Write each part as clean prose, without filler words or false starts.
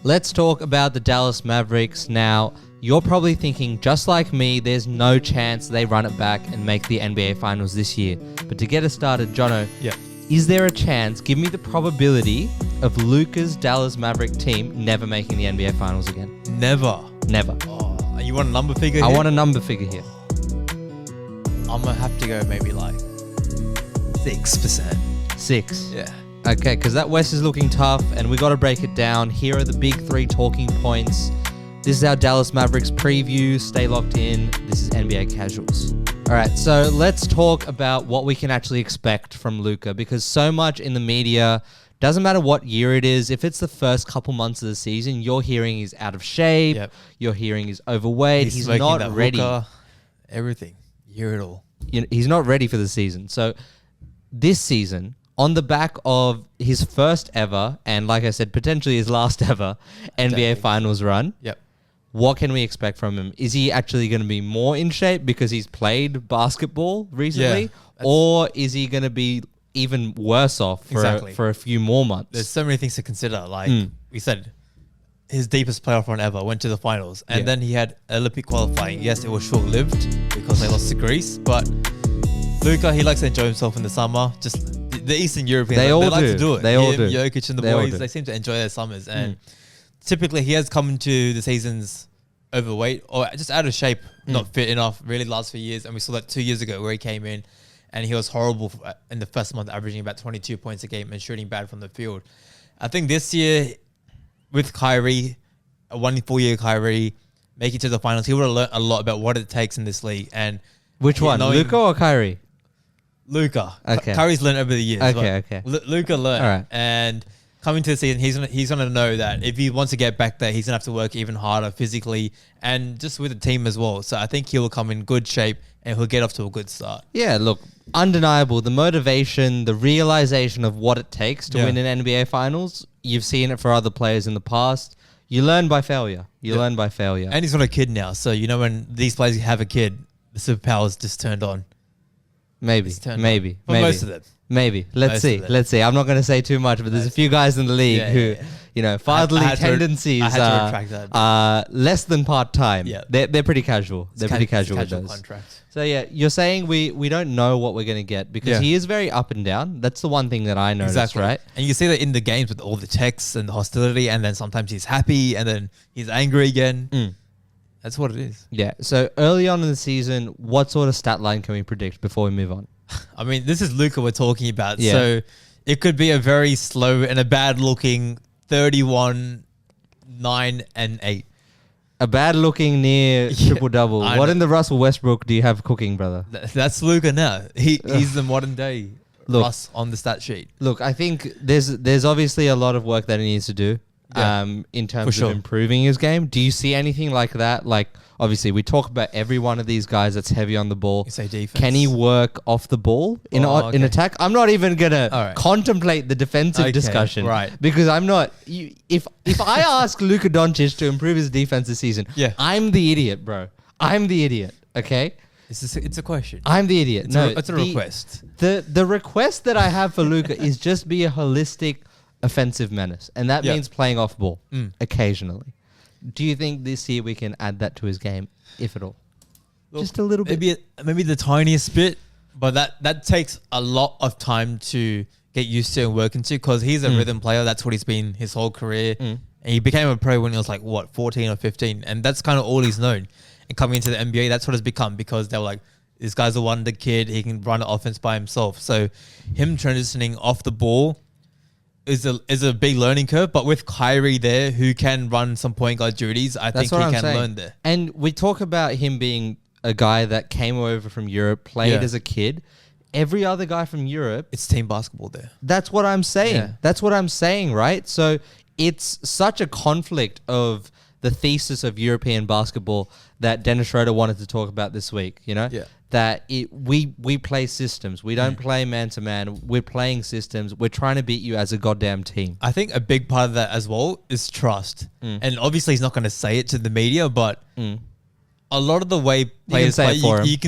Let's talk about the Dallas Mavericks now. You're probably thinking, just like me, there's no chance they run it back and make the NBA Finals this year. But to get us started, Jono, is there a chance, give me the probability of Luka's Dallas Maverick team never making the NBA Finals again? Never. Oh, You want a number figure I here? want a number figure here. I'm going to have to go maybe like 6%. 6. Yeah. Okay, because that West is looking tough, and we got to break it down. Here are the big 3 talking points. This is our Dallas Mavericks preview. Stay locked in. This is NBA Casuals. All right, so let's talk about what we can actually expect from Luka, because so much in the media, doesn't matter what year it is, if it's the first couple months of the season, you're hearing he's out of shape, you're hearing he's overweight, he's not ready. Hookah, everything. You hear it all. He's not ready for the season. So this season, on the back of his first ever, and like I said, potentially his last ever NBA Finals run, what can we expect from him? Is he actually going to be more in shape because he's played basketball recently? Or is he going to be even worse off for a few more months? There's so many things to consider. Like we said, his deepest playoff run ever went to the finals. And then he had Olympic qualifying. Yes, it was short-lived because they lost to Greece. But Luka, he likes to enjoy himself in the summer. Just the Eastern Europeans, they like to do it. They all do. Jokic and the boys, they seem to enjoy their summers. And typically he has come into the seasons overweight or just out of shape, not fit enough, really last few years. And we saw that 2 years ago where he came in and he was horrible in the first month, averaging about 22 points a game and shooting bad from the field. I think this year with Kyrie, a 1 4 year Kyrie, make it to the finals, he would have learned a lot about what it takes in this league. And which one, Luka or Kyrie? Luka. Okay. Kyrie's learned over the years. Okay. Luka learned. All right. And coming to the season, he's gonna know that if he wants to get back there, he's gonna have to work even harder physically and just with the team as well. So I think he will come in good shape and he'll get off to a good start. Yeah, look, undeniable. The motivation, the realization of what it takes to win an NBA Finals. You've seen it for other players in the past. You learn by failure. learn by failure. And he's not a kid now. So, when these players have a kid, the superpowers just turned on. Maybe. Most of them. Maybe. Let's see. I'm not going to say too much, but there's a few guys in the league who, fatherly tendencies are less than part-time. Yeah. They're pretty casual. They're pretty casual with those. Contract. So, you're saying we don't know what we're going to get because he is very up and down. That's the one thing that I noticed, right? And you see that in the games with all the texts and the hostility, and then sometimes he's happy and then he's angry again. That's what it is. Yeah. So early on in the season, what sort of stat line can we predict before we move on? I mean, this is Luka we're talking about. Yeah. So it could be a very slow and a bad looking 31, 9, and 8. A bad looking near triple-double. What in the Russell Westbrook do you have cooking, brother? That's Luka now. He's the modern day Russ on the stat sheet. Look, I think there's obviously a lot of work that he needs to do. In terms of improving his game. Do you see anything like that? Like, obviously, we talk about every one of these guys that's heavy on the ball. You say defense. Can he work off the ball in attack? I'm not even going to contemplate the defensive discussion. Right. Because I'm not... If I ask Luka Doncic to improve his defense this season, I'm the idiot, bro. I'm the idiot, okay? It's a question. I'm the idiot. It's a request. The request that I have for Luka is just be a holistic offensive menace, and that means playing off ball occasionally. Do you think this year we can add that to his game, if at all? Look, just a little bit. Maybe the tiniest bit, but that takes a lot of time to get used to and work into because he's a rhythm player. That's what he's been his whole career. And he became a pro when he was 14 or 15, and that's kind of all he's known. And coming into the NBA, that's what it's become because they were like, this guy's a wonder kid. He can run an offense by himself. So him transitioning off the ball is a big learning curve, but with Kyrie there, who can run some point guard duties, I think he can learn there. And we talk about him being a guy that came over from Europe, played as a kid. Every other guy from Europe... It's team basketball there. That's what I'm saying. Yeah. That's what I'm saying, right? So it's such a conflict of the thesis of European basketball that Dennis Schroeder wanted to talk about this week, that we play systems. We don't play man-to-man. We're playing systems. We're trying to beat you as a goddamn team. I think a big part of that as well is trust. And obviously he's not going to say it to the media, but a lot of the way players say play, it for him. you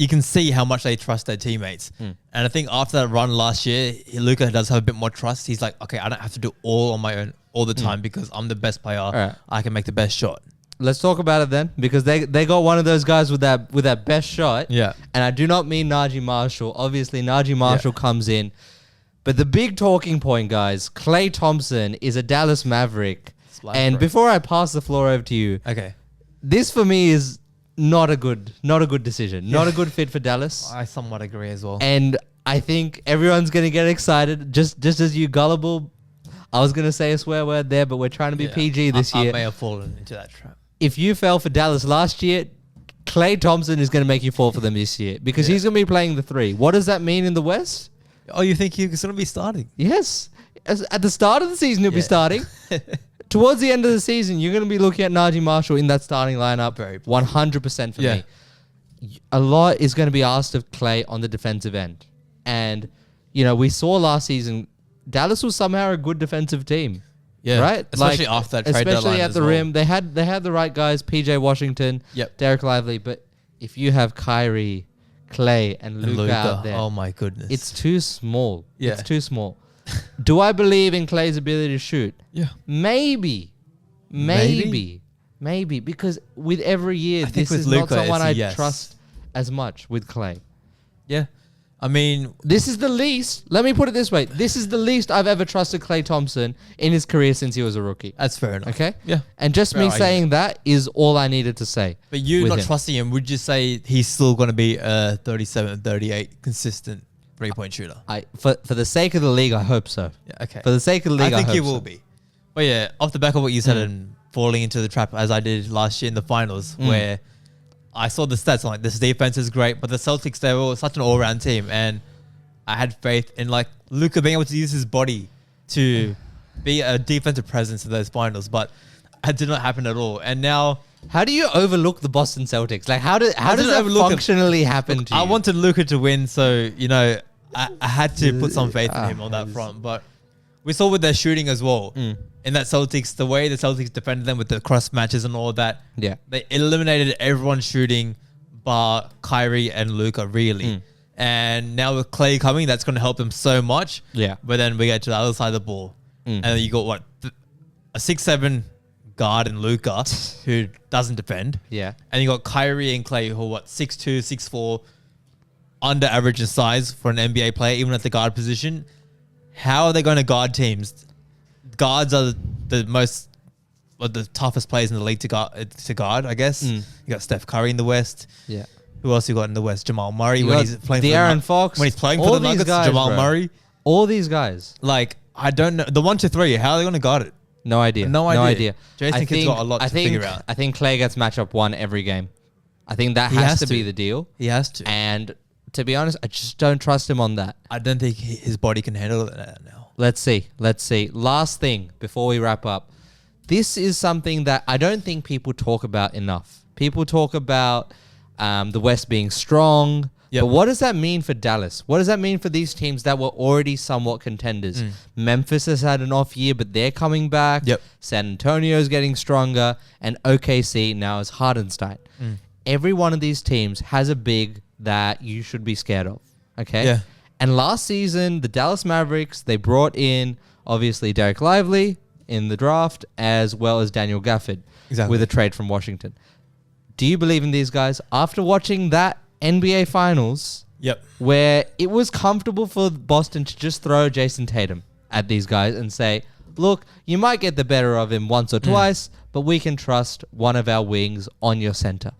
can see how much they trust their teammates. And I think after that run last year, Luka does have a bit more trust. He's like, okay, I don't have to do all on my own all the time because I'm the best player. right. I can make the best shot. Let's talk about it then, because they got one of those guys with that best shot. Yeah. And I do not mean Najee Marshall. Obviously, Najee Marshall comes in. But the big talking point, guys, Klay Thompson is a Dallas Maverick. And before I pass the floor over to you, Okay. this for me is not a good decision. Not a good fit for Dallas. I somewhat agree as well. And I think everyone's going to get excited, just as you gullible. I was going to say a swear word there, but we're trying to be PG this year. I may have fallen into that trap. If you fell for Dallas last year, Klay Thompson is going to make you fall for them this year because he's going to be playing the 3. What does that mean in the West? Oh, you think he's going to be starting? Yes. At the start of the season, he'll be starting. Towards the end of the season, you're going to be looking at Najee Marshall in that starting lineup. 100% for me. A lot is going to be asked of Klay on the defensive end. And, we saw last season, Dallas was somehow a good defensive team. Yeah, right. Especially after that trade deadline. Especially at the rim, they had the right guys: PJ Washington, Derek Lively. But if you have Kyrie, Klay, and Luka out there, oh my goodness, it's too small. Yeah, it's too small. Do I believe in Klay's ability to shoot? Yeah, maybe, because with every year, this is not someone I trust as much with Klay. Yeah. I mean, this is the least. Let me put it this way: this is the least I've ever trusted Klay Thompson in his career since he was a rookie. That's fair enough. Okay, yeah, and just me saying that is all I needed to say. But you not trusting him, would you say he's still going to be a 37, 38 consistent 3-point shooter? For the sake of the league, I hope so. Yeah, okay. For the sake of the league, I think he will be. But yeah, off the back of what you said and falling into the trap as I did last year in the finals, where I saw the stats, I'm like, this defense is great, but the Celtics, they were such an all-round team, and I had faith in like Luka being able to use his body to be a defensive presence in those finals, but it did not happen at all. And now, how do you overlook the Boston Celtics? Like, how does that functionally happen to you? I wanted Luka to win, so I had to put some faith in him on that front. But we saw with their shooting as well. In that Celtics, the way the Celtics defended them with the cross matches and all that, they eliminated everyone's shooting bar Kyrie and Luka, really. And now with Klay coming, that's going to help them so much. Yeah. But then we get to the other side of the ball. And then you got a 6'7" guard in Luka who doesn't defend. Yeah. And you got Kyrie and Klay who are 6'2", 6'4", under average in size for an NBA player, even at the guard position. How are they going to guard teams? Guards are the toughest players in the league to guard, I guess. You got Steph Curry in the West. Yeah. Who else you got in the West? Jamal Murray when he's playing for De'Aaron Fox. When he's playing for the Nuggets, Jamal Murray. All these guys. Like, I don't know. The 1, 2, 3, how are they going to guard it? No idea. No idea. Jason Kidd's got a lot to figure out. I think Klay gets matchup 1 every game. I think that has to be the deal. He has to. And to be honest, I just don't trust him on that. I don't think his body can handle that now. Let's see. Last thing before we wrap up. This is something that I don't think people talk about enough. People talk about the West being strong. But what does that mean for Dallas? What does that mean for these teams that were already somewhat contenders? Memphis has had an off year, but they're coming back. San Antonio's getting stronger. And OKC now is Hardenstein. Every one of these teams has a big that you should be scared of. Okay? Yeah. And last season, the Dallas Mavericks, they brought in, obviously, Derek Lively in the draft, as well as Daniel Gafford with a trade from Washington. Do you believe in these guys? After watching that NBA Finals, where it was comfortable for Boston to just throw Jason Tatum at these guys and say, look, you might get the better of him once or twice, but we can trust one of our wings on your center.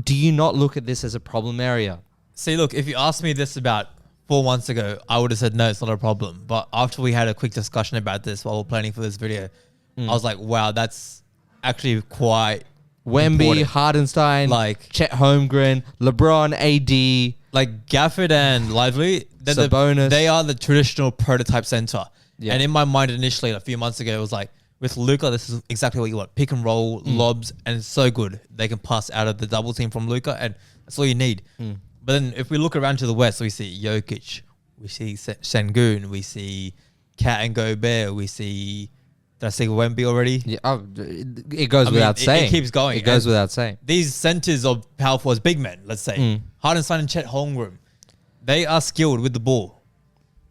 Do you not look at this as a problem area? See, look, if you asked me this about 4 months ago, I would have said, no, it's not a problem. But after we had a quick discussion about this while we're planning for this video, I was like, wow, that's actually quite Wemby, important. Hardenstein, like Chet Holmgren, LeBron, AD. Like Gafford and Lively, they are the traditional prototype center. And in my mind initially, a few months ago, it was like, with Luka, this is exactly what you want. Pick and roll, lobs, and it's so good. They can pass out of the double team from Luka, and that's all you need. But then if we look around to the West, we see Jokic, we see Sengun, we see Kat and Gobert, we see Did I say Wemby already? Yeah, it goes without saying. It keeps going. It goes without saying. These centers of power forwards, big men, let's say, Hardenstein and Chet Holmgren, they are skilled with the ball.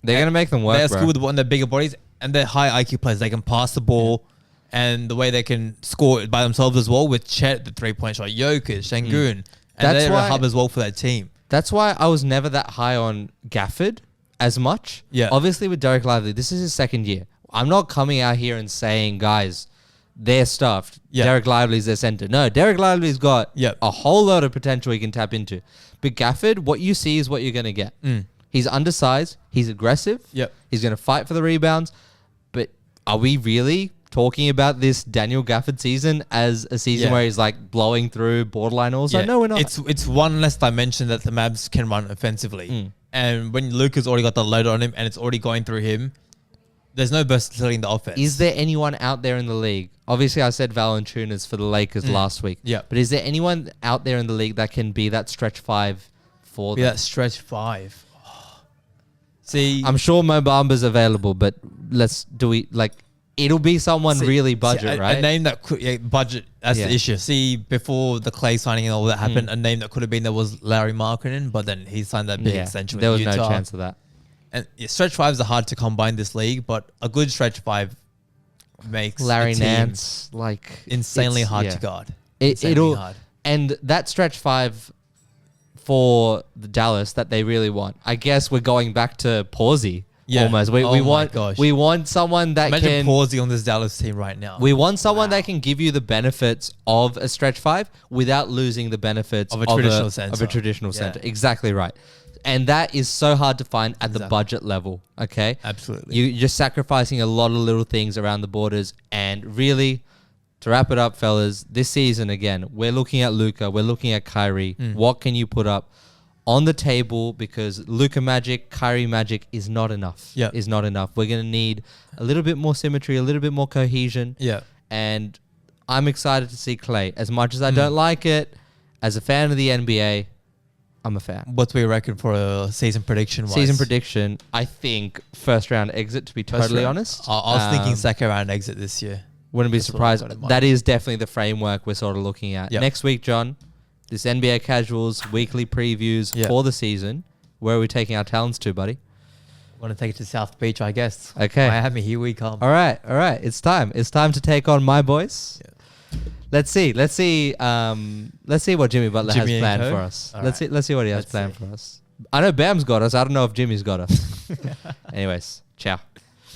They're going to make them work, They're bro. skilled with the ball and they're bigger bodies and they're high IQ players. They can pass the ball and the way they can score it by themselves as well with Chet, the 3-point shot, Jokic, Şengün. And That's they're why- a hub as well for that team. That's why I was never that high on Gafford as much. Yeah. Obviously, with Derek Lively, this is his second year. I'm not coming out here and saying, guys, they're stuffed. Yeah. Derek Lively's their center. No, Derek Lively's got Yep. a whole lot of potential he can tap into. But Gafford, what you see is what you're going to get. He's undersized. He's aggressive. Yep. He's going to fight for the rebounds. But are we really talking about this Daniel Gafford season as a season where he's like blowing through borderline also? Yeah. No, we're not. It's one less dimension that the Mavs can run offensively. And when Luka's already got the load on him and it's already going through him, there's no versatility in the offense. Is there anyone out there in the league? Obviously, I said Valanciunas for the Lakers last week. Yeah. But is there anyone out there in the league that can be that stretch five for them? that stretch 5? See, I'm sure Mo Bamba's available, but it'll be someone really budget, right? A name that could budget. That's the issue. See, before the Clay signing and all that happened, a name that could have been there was Larry Markkinen, but then he signed that big extension. There was with Utah. no chance of that. And stretch 5s are hard to combine this league, but a good stretch 5 makes Larry a team Nance, insanely it's- hard yeah. to guard. It'll hard. And that stretch five for the Dallas that they really want. I guess we're going back to Pawsey. Yeah. Almost. We Oh my want gosh. we want someone that Imagine can pausing on this Dallas team right now. we want someone that can give you the benefits of a stretch five without losing the benefits Of a traditional center. Of a traditional Yeah. center. Exactly right. And that is so hard to find at the budget level. Okay. Absolutely. You're just sacrificing a lot of little things around the borders. And really, to wrap it up, fellas, this season again, we're looking at Luka, we're looking at Kyrie. What can you put up on the table? Because Luka magic, Kyrie magic is not enough. Yeah. Is not enough. We're gonna need a little bit more symmetry, a little bit more cohesion. Yeah. And I'm excited to see Clay. As much as I don't like it, as a fan of the NBA, I'm a fan. What do we reckon for a season prediction? Season prediction, I think first round exit, to be totally honest. I was thinking second round exit this year. Wouldn't be That's what I surprised. got in mind. That is definitely the framework we're sort of looking at. Yep. Next week, John, this NBA Casuals weekly previews Yep. for the season. Where are we taking our talents to, buddy? Want to take it to South Beach, I guess. Okay. Miami, here we come. All right. It's time. It's time to take on my boys. Yeah. Let's see what Jimmy Butler Jimmy has planned and co? for us. All Let's see what he has Let's planned see. for us. I know Bam's got us. I don't know if Jimmy's got us. Anyways, ciao.